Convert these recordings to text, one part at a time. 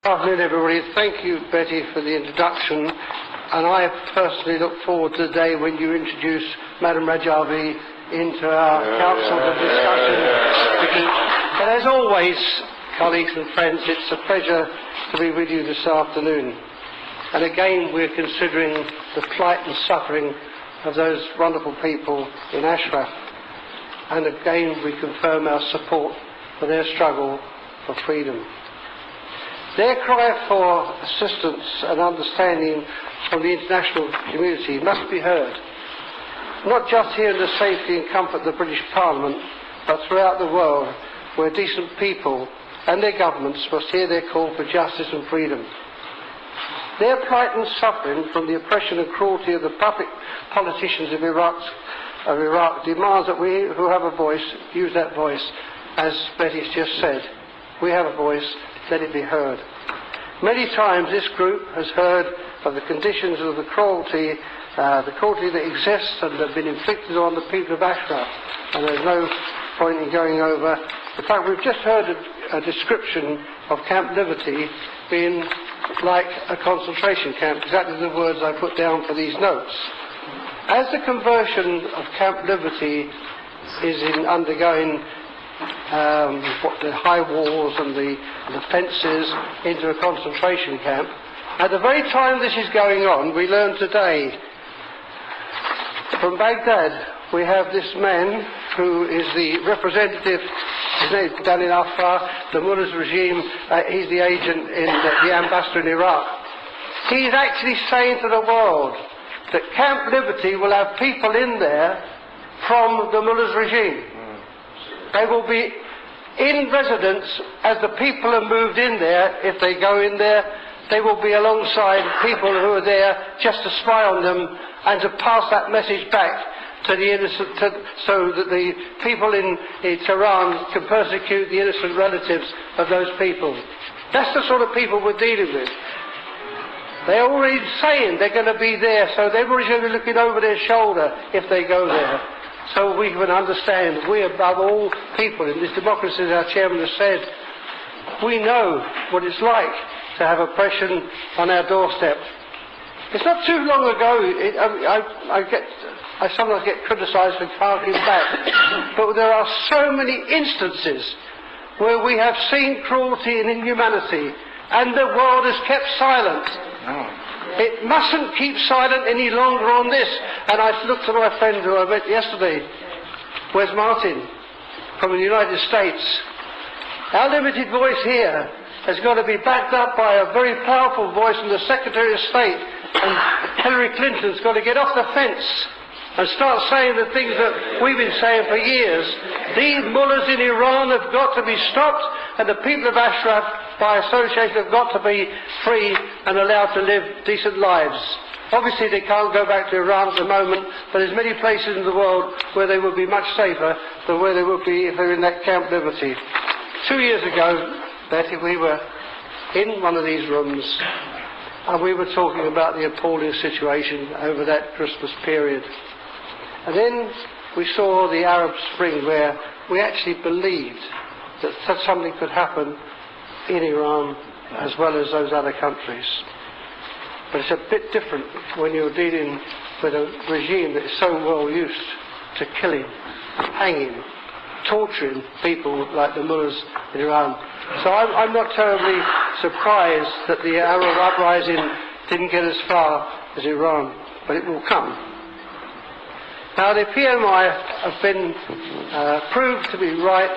Good afternoon, everybody. Thank you, Betty, for the introduction. And I personally look forward to the day when you introduce Madam Rajavi into our council for discussion. But as always, colleagues and friends, it's a pleasure to be with you this afternoon. And again, we're considering the plight and suffering of those wonderful people in Ashraf. And again, we confirm our support for their struggle for freedom. Their cry for assistance and understanding from the international community must be heard, not just here in the safety and comfort of the British Parliament, but throughout the world, where decent people and their governments must hear their call for justice and freedom. Their plight and suffering from the oppression and cruelty of the puppet politicians of Iraq demands that we who have a voice use that voice. As Betty's just said, we have a voice, let it be heard. Many times this group has heard of the conditions of the cruelty that exists and have been inflicted on the people of Ashraf, and there's no point in going over. In fact, we've just heard a description of Camp Liberty being like a concentration camp, exactly the words I put down for these notes. As the conversion of Camp Liberty is undergoing the high walls and the fences into a concentration camp, at the very time this is going on, we learn today from Baghdad we have this man who is the representative, his name is Dalil Afar, the Mullah's regime, he's the agent in the ambassador in Iraq. He's actually saying to the world that Camp Liberty will have people in there from the Mullah's regime. They will be in residence as the people are moved in there. If they go in there, they will be alongside people who are there just to spy on them and to pass that message back to the innocent, so that the people in Tehran can persecute the innocent relatives of those people. That's the sort of people we're dealing with. They're already saying they're going to be there, so they're already going to be looking over their shoulder if they go there. So we can understand, we above all people in this democracy, as our chairman has said, we know what it's like to have oppression on our doorstep. It's not too long ago, I sometimes get criticised for harking back, but there are so many instances where we have seen cruelty and inhumanity, and the world has kept silent. It mustn't keep silent any longer on this. And I looked at my friend who I met yesterday, where's Martin, from the United States. Our limited voice here has got to be backed up by a very powerful voice from the Secretary of State, and Hillary Clinton's got to get off the fence and start saying the things that we've been saying for years. These mullahs in Iran have got to be stopped, and the people of Ashraf, by association, have got to be free and allowed to live decent lives. Obviously they can't go back to Iran at the moment, but there's many places in the world where they would be much safer than where they would be if they were in that Camp Liberty. 2 years ago, Betty, we were in one of these rooms and we were talking about the appalling situation over that Christmas period. And then we saw the Arab Spring, where we actually believed that something could happen in Iran as well as those other countries. But it's a bit different when you're dealing with a regime that is so well used to killing, hanging, torturing people like the mullahs in Iran. So I'm not terribly surprised that the Arab uprising didn't get as far as Iran, but it will come. Now the PMI have been proved to be right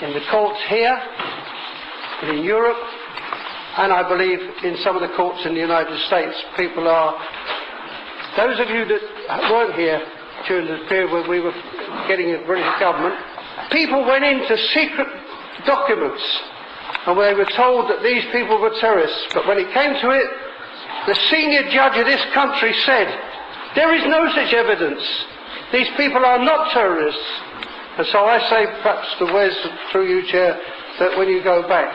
in the courts here, and in Europe, and I believe in some of the courts in the United States. People are, those of you that weren't here during the period when we were getting a British government, people went into secret documents and they were told that these people were terrorists. But when it came to it, the senior judge of this country said, there is no such evidence. These people are not terrorists. And so I say, perhaps the words through you, Chair, that when you go back,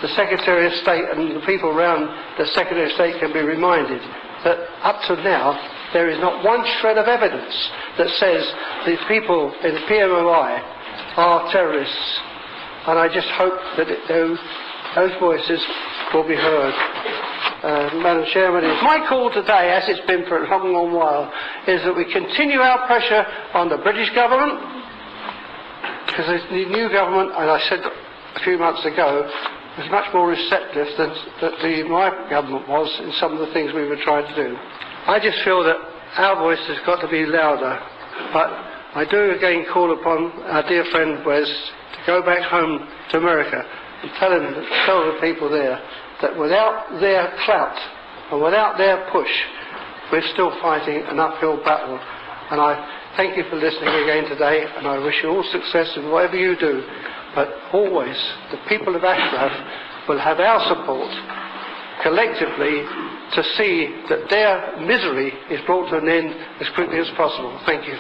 the Secretary of State and the people around the Secretary of State can be reminded that up to now there is not one shred of evidence that says these people in the PMOI are terrorists. And I just hope that those voices will be heard. Madam Chairman, my call today, as it's been for a long, long while, is that we continue our pressure on the British government, because the new government, as I said a few months ago, was much more receptive than my government was in some of the things we were trying to do. I just feel that our voice has got to be louder, but I do again call upon our dear friend Wes to go back home to America and tell the people there that without their clout and without their push, we're still fighting an uphill battle. And I thank you for listening again today, and I wish you all success in whatever you do. But always, the people of Ashraf will have our support collectively to see that their misery is brought to an end as quickly as possible. Thank you.